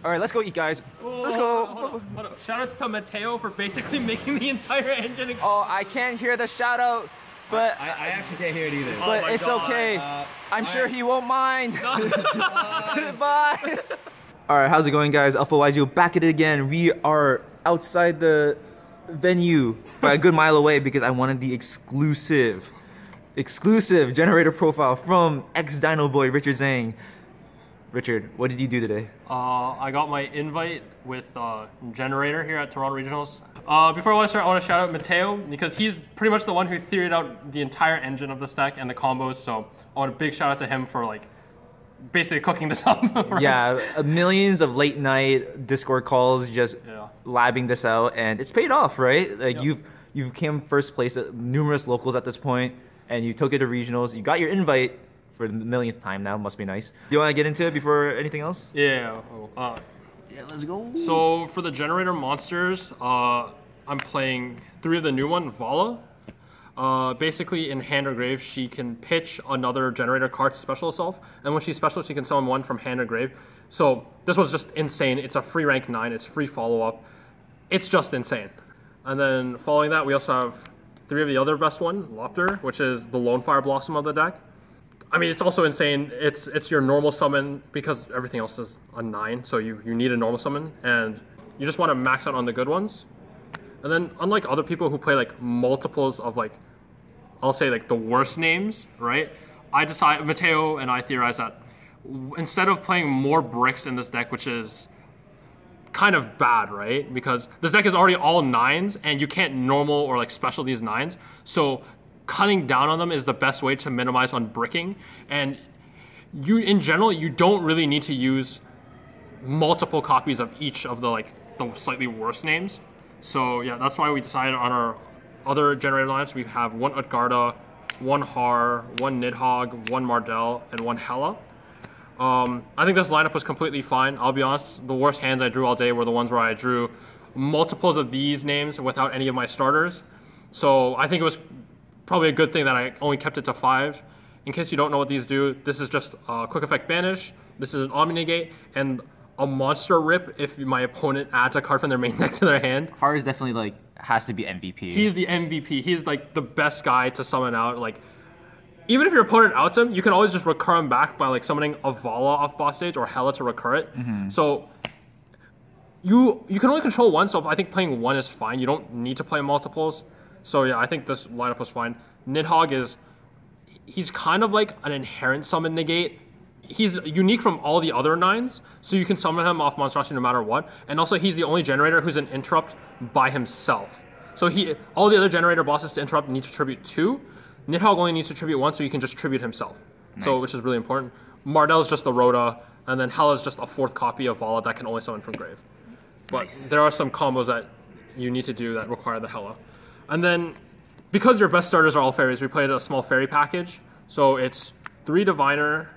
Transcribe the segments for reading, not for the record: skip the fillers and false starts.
All right, let's go eat, guys. Let's go. Hold on. Shoutouts to Mateo for basically making the entire engine. Oh, I can't hear the shout out, but I actually can't hear it either. But Oh it's God. okay. I'm sure he won't mind. Bye. All right, how's it going, guys? AlphaYGO back at it again. We are outside the venue, but a good mile away because I wanted the exclusive generator profile from ex-Dino Boy Richard Zhang. Richard, what did you do today? I got my invite with Generaider here at Toronto Regionals. Before I start, I want to shout out Mateo because he's pretty much the one who theoried out the entire engine of this deck and the combos. So I want a big shout out to him for like basically cooking this up. Yeah, millions of late night Discord calls just labbing this out, and it's paid off, right? Like you've came first place at numerous locals at this point, and you took it to regionals. You got your invite for the millionth time now. Must be nice. Do you want to get into it before anything else? Yeah. Yeah, let's go. So for the Generator monsters, I'm playing 3 of the new one, Vala. Basically in hand or grave, she can pitch another Generator card to special herself, and when she's special, she can summon one from hand or grave. So this was just insane. It's a free rank 9, it's free follow-up. It's just insane. And then following that, we also have 3 of the other best one, Lopter, which is the Lone Fire Blossom of the deck. I mean, it's also insane. It's your normal summon because everything else is a 9, so you need a normal summon, and you just want to max out on the good ones. And then, unlike other people who play like multiples of like, I'll say like the worst names, right? Mateo and I theorized that instead of playing more bricks in this deck, which is kind of bad, right? Because this deck is already all 9s, and you can't normal or like special these 9s, so cutting down on them is the best way to minimize on bricking. And in general, you don't really need to use multiple copies of each of the slightly worse names. So yeah, that's why we decided on our other Generator lineups. We have 1 Utgarda, 1 Har, 1 Nidhogg, 1 Mardell, and 1 Hela. I think this lineup was completely fine. I'll be honest, the worst hands I drew all day were the ones where I drew multiples of these names without any of my starters. So I think it was probably a good thing that I only kept it to 5. In case you don't know what these do, this is just a quick effect banish, this is an Omni Negate, and a monster rip if my opponent adds a card from their main deck to their hand. Har is definitely like, has to be MVP. He's the MVP. He's like the best guy to summon out. Like, even if your opponent outs him, you can always just recur him back by like summoning a Vala off boss stage or Hela to recur it. So you can only control 1, so I think playing 1 is fine. You don't need to play multiples. So yeah, I think this lineup was fine. Nidhogg he's kind of like an inherent summon negate. He's unique from all the other 9s, so you can summon him off monstrosity no matter what. And also he's the only Generator who's an interrupt by himself. So all the other Generator bosses to interrupt need to tribute 2. Nidhogg only needs to tribute 1, so he can just tribute himself. Nice. So which is really important. Mardell's just the Rhoda, and then Hela's just a 4th copy of Vala that can only summon from grave. But there are some combos that you need to do that require the Hela. And then, because your best starters are all fairies, we played a small fairy package. So it's 3 Diviner,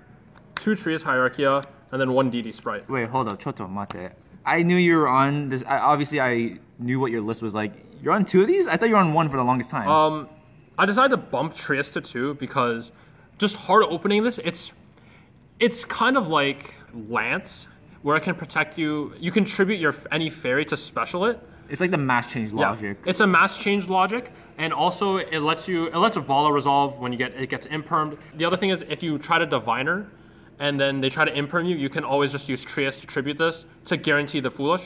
2 Trias Hierarchia, and then 1 DD Sprite. Wait, hold up, Choto Mate. I knew you were on this. Obviously, I knew what your list was like. You're on 2 of these? I thought you were on 1 for the longest time. I decided to bump Trias to 2 because just hard opening this, it's kind of like Lance, where it can protect you. You can tribute any fairy to special it. It's like the mass change logic. Yeah, it's a mass change logic, and also it lets Vala resolve when it gets impermed. The other thing is if you try to Diviner, and then they try to imperm you, you can always just use Trias to tribute this to guarantee the Foolish.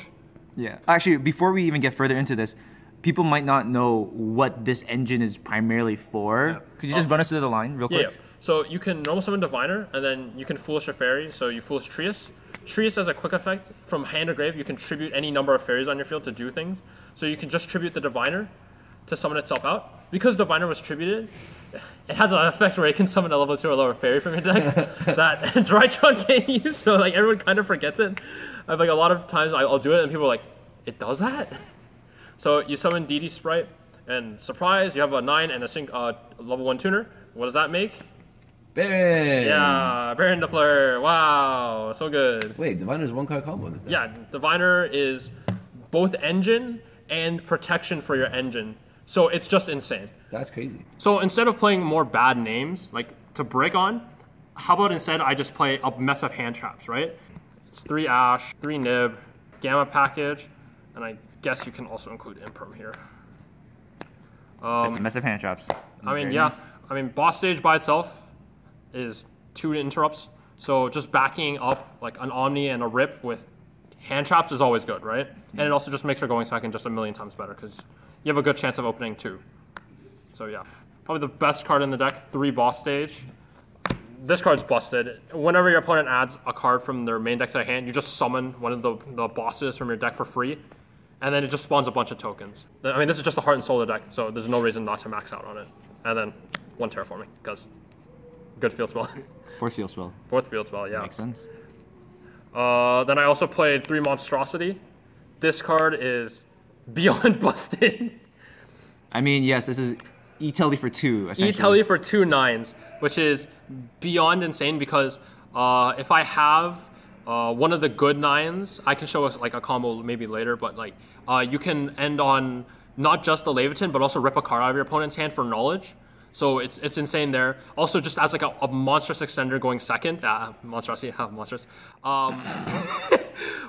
Yeah. Actually, before we even get further into this, people might not know what this engine is primarily for. Yeah. Could you just run us through the line real quick? Yeah. So you can normal summon Diviner, and then you can Foolish a fairy, so you Foolish Trias. Trias has a quick effect. From hand or grave, you can tribute any number of fairies on your field to do things. So you can just tribute the Diviner to summon itself out. Because Diviner was tributed, it has an effect where it can summon a level 2 or lower fairy from your deck that Drytron can't use, so like everyone kind of forgets it. I've like a lot of times I'll do it and people are like, it does that? So you summon DD Sprite, and surprise, you have a 9 and a level 1 tuner. What does that make? Baron! Yeah, Baron the Fleur. Wow, so good. Wait, Diviner's 1-card combo. Is that? Yeah, Diviner is both engine and protection for your engine. So it's just insane. That's crazy. So instead of playing more bad names, like to break on, how about instead I just play a mess of hand traps, right? It's 3 Ash, 3 Nib, Gamma package, and I guess you can also include Imperm here. Just massive hand traps. I mean, yeah. I mean, boss stage by itself is 2 interrupts. So just backing up like an Omni and a Rip with hand traps is always good, right? And it also just makes your going second just a million times better because you have a good chance of opening 2. So yeah, probably the best card in the deck, 3 boss stage. This card's busted. Whenever your opponent adds a card from their main deck to their hand, you just summon one of the bosses from your deck for free, and then it just spawns a bunch of tokens. I mean, this is just a Heart and Soul deck, so there's no reason not to max out on it. And then 1 Terraforming, because good field spell. 4th field spell. 4th field spell, yeah. Makes sense. Then I also played 3 Monstrosity. This card is beyond busted. I mean, yes, this is E-Telly for 2, essentially. E-Telly for 2 9s, which is beyond insane because if I have one of the good 9s, I can show us like a combo maybe later, but like you can end on not just the Leviathan, but also rip a card out of your opponent's hand for knowledge. So it's insane there. Also, just as like a monstrous extender going second, monstrosity, monstrous.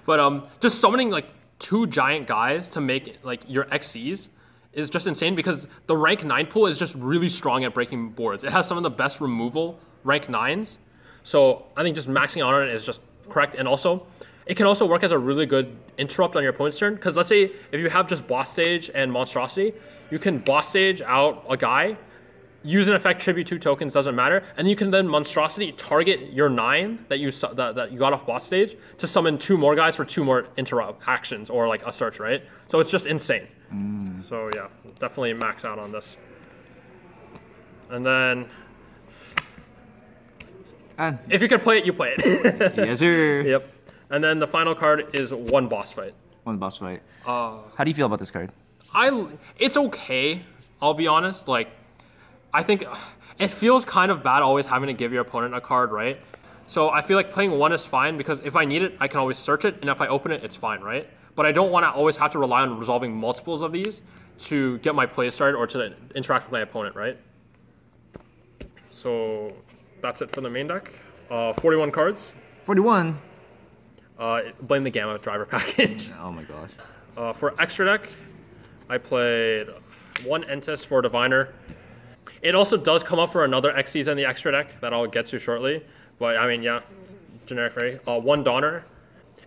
But just summoning like 2 giant guys to make like your XCs is just insane because the rank 9 pool is just really strong at breaking boards. It has some of the best removal rank 9s. So I think just maxing out on it is just correct. And also, it can also work as a really good interrupt on your opponent's turn. Because let's say if you have just boss stage and monstrosity, you can boss stage out a guy, use an effect, tribute 2 tokens, doesn't matter. And you can then monstrosity target your 9 that you got off boss stage to summon 2 more guys for 2 more interrupt actions or like a search, right? So it's just insane. So yeah, definitely max out on this. And then if you can play it, you play it. Yes, sir. Yep. And then the final card is 1 boss fight. 1 boss fight. How do you feel about this card? It's okay, I'll be honest. Like, I think it feels kind of bad always having to give your opponent a card, right? So I feel like playing 1 is fine because if I need it, I can always search it, and if I open it, it's fine, right? But I don't want to always have to rely on resolving multiples of these to get my play started or to interact with my opponent, right? So that's it for the main deck. 41 cards. 41? Blame the Gamma driver package. Oh my gosh. For extra deck, I played 1 Entis for Diviner. It also does come up for another XCs in the extra deck that I'll get to shortly. But I mean, yeah, generic, right? 1 Donner.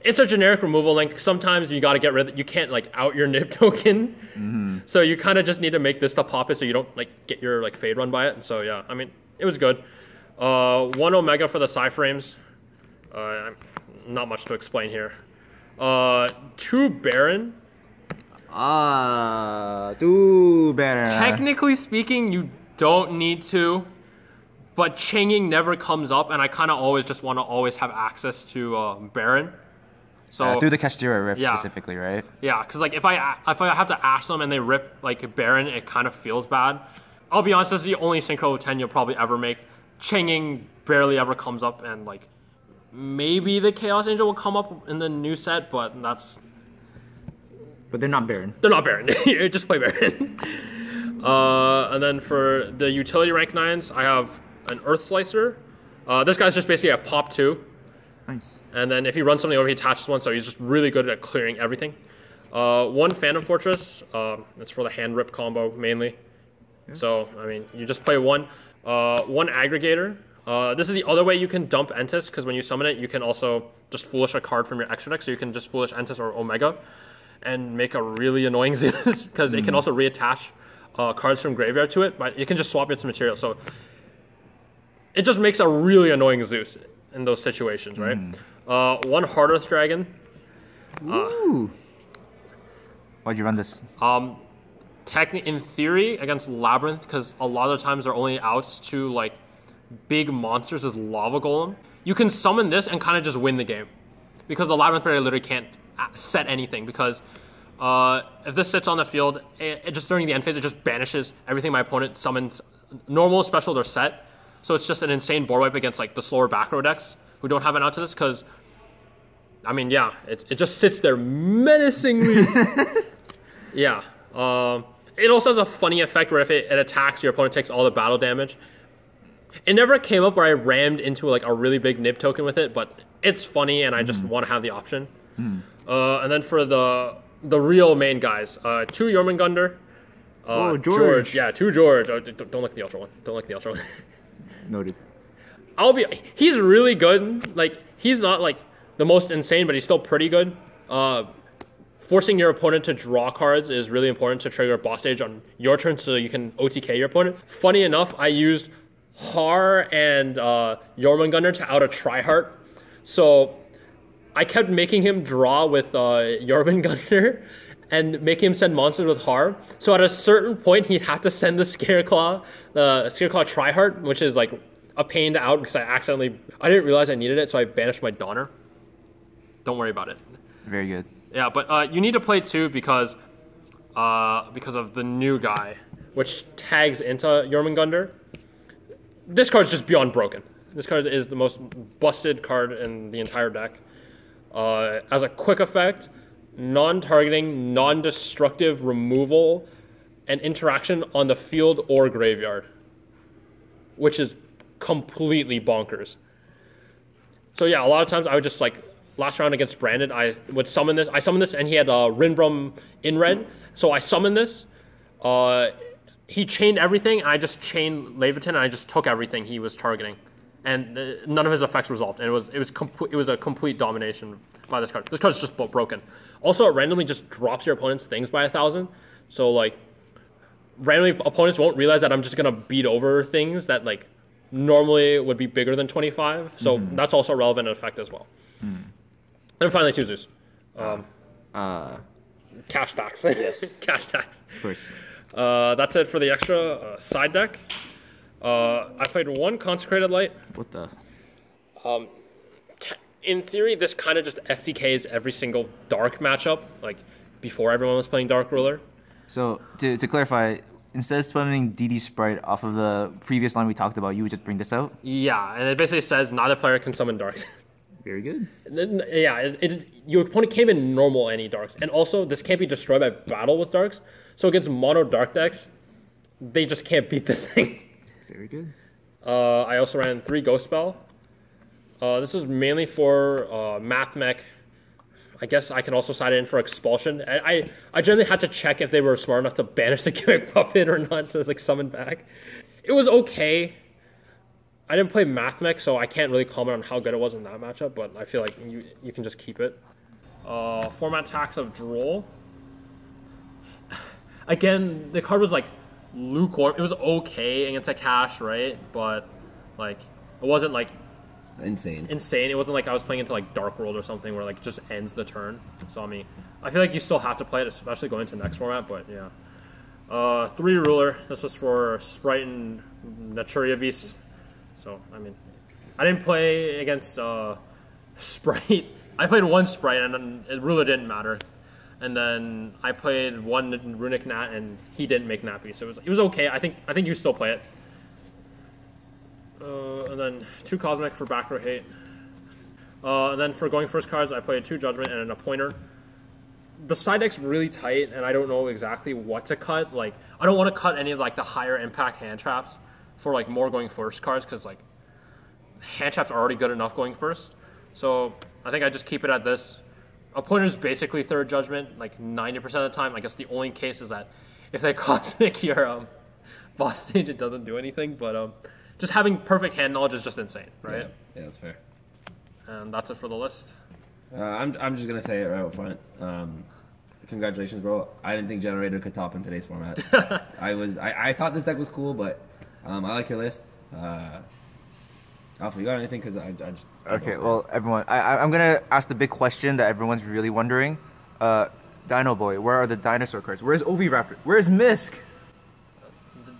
It's a generic removal link. Sometimes you got to get rid of it. You can't like out your nib token. So you kind of just need to make this to pop it so you don't like get your like fade run by it. And so yeah, I mean, it was good. 1 Omega for the Psy frames. Not much to explain here. 2 Baron. 2 Baron. Technically speaking, you don't need to, but chinging never comes up, and I kind of always just want to always have access to Baron. So through the Kashtira rip specifically, right? Yeah, because like if I have to ask them and they rip like Baron, it kind of feels bad. I'll be honest, this is the only Synchro 10 you'll probably ever make. Chinging barely ever comes up, and like maybe the Chaos Angel will come up in the new set, but that's. But they're not Baron. They're not Baron. Just play Baron. And then for the utility rank 9s, I have an Earth Slicer. This guy's just basically a pop 2. Nice. And then if he runs something over, he attaches 1, so he's just really good at clearing everything. 1 Phantom Fortress. It's for the hand rip combo mainly. Yeah. So, I mean, you just play 1. 1 Aggregator. This is the other way you can dump Entis, because when you summon it, you can also just Foolish a card from your extra deck, so you can just Foolish Entis or Omega and make a really annoying Zeus, because it can also reattach cards from graveyard to it, but you can just swap its material. So it just makes a really annoying Zeus in those situations, right? 1 Hard Earth Dragon. Ooh. Why'd you run this? In theory, against Labyrinth, because a lot of the times they're only outs to like big monsters with Lava Golem, you can summon this and kind of just win the game, because the Labyrinth player literally can't set anything, because if this sits on the field, it just during the end phase, it just banishes everything my opponent summons, normal, special, or set. So it's just an insane board wipe against like the slower back row decks who don't have an out to this, because I mean, yeah, it just sits there menacingly. Yeah. It also has a funny effect where if it attacks, your opponent takes all the battle damage. It never came up where I rammed into like a really big nib token with it, but it's funny, and I just want to have the option. And then for the real main guys, 2 Jormungandr. George. Yeah, 2 George. Oh, don't look at the Ultra one. Don't look at the Ultra one. Noted. He's really good. Like, he's not like the most insane, but he's still pretty good. Forcing your opponent to draw cards is really important to trigger boss stage on your turn so you can OTK your opponent. Funny enough, I used Har and Jormungandr to out a Tryhard. So I kept making him draw with Jormungandr and making him send monsters with Har. So at a certain point, he'd have to send the Scareclaw Tryhard, which is like a pain to out because I didn't realize I needed it, so I banished my Donner. Don't worry about it. Very good. Yeah, but you need to play 2 because of the new guy, which tags into Jormungandr. This card's just beyond broken. This card is the most busted card in the entire deck. As a quick effect, non-targeting, non-destructive removal and interaction on the field or graveyard, which is completely bonkers. So yeah, a lot of times I would just like, last round against Brandon, I would summon this. I summoned this and he had Rinbrum in red. So I summoned this. He chained everything and I just chained Leviathan and I just took everything he was targeting. And none of his effects resolved. And it was a complete domination by this card. This card's just broken. Also, it randomly just drops your opponent's things by 1,000. So like, randomly opponents won't realize that I'm just gonna beat over things that like normally would be bigger than 25. So that's also a relevant effect as well. And finally, 2 Zeus. Cash tax. Yes. Cash tax. Of course. That's it for the extra side deck. I played 1 Consecrated Light. What the? In theory, this kind of just FTKs every single Dark matchup, like before everyone was playing Dark Ruler. So, to clarify, instead of summoning DD Sprite off of the previous line we talked about, you would just bring this out? Yeah, and it basically says neither player can summon Darks. Very good. Yeah, your opponent can't even normal any Darks. And also, this can't be destroyed by battle with Darks. So against mono Dark decks, they just can't beat this thing. Very good. I also ran 3 Ghost Spell. This is mainly for Math Mech. I guess I can also side it in for Expulsion. I generally had to check if they were smart enough to banish the Gimmick Puppet or not to like summon back. It was okay. I didn't play Math Mech, so I can't really comment on how good it was in that matchup, but I feel like you can just keep it. Format Tax of Droll. Again, the card was like lukewarm. It was okay against a cash, right? But like it wasn't like insane. It wasn't like I was playing into like Dark World or something where like it just ends the turn. So I mean, I feel like you still have to play it, especially going into next format. But yeah, 3 Ruler. This was for Sprite and Naturia Beast. So I mean, I didn't play against Sprite. I played 1 Sprite and then Ruler didn't matter. And then I played 1 Runic Nat and he didn't make Nappy, so it was okay. I think you still play it. And then 2 Cosmic for back row hate. And then for going first cards, I played 2 Judgment and a Pointer. The side deck's really tight, and I don't know exactly what to cut. Like, I don't want to cut any of like the higher impact hand traps for like more going first cards because like hand traps are already good enough going first. So I think I just keep it at this. A Pointer's basically 3rd Judgment, like 90% of the time. I guess the only case is that if they Cosmic your boss stage, it doesn't do anything. But just having perfect hand knowledge is just insane, right? Yeah, that's fair. And that's it for the list. I'm just gonna say it right up front. Congratulations, bro. I didn't think Generaider could top in today's format. I thought this deck was cool, but I like your list. Alpha, you got anything? Because I just... Okay, well, everyone, I'm going to ask the big question that everyone's really wondering. Dino Boy, where are the dinosaur cards? Where's Oviraptor? Where's Misk?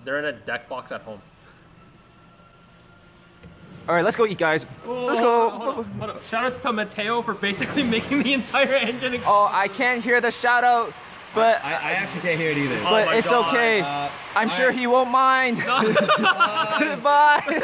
They're in a deck box at home. All right, let's go eat, guys. Let's go. Hold on. Shout outs to Mateo for basically making the entire engine. Oh, I can't hear the shout out, but... I actually can't hear it either. But it's okay. I'm sure he won't mind. Bye.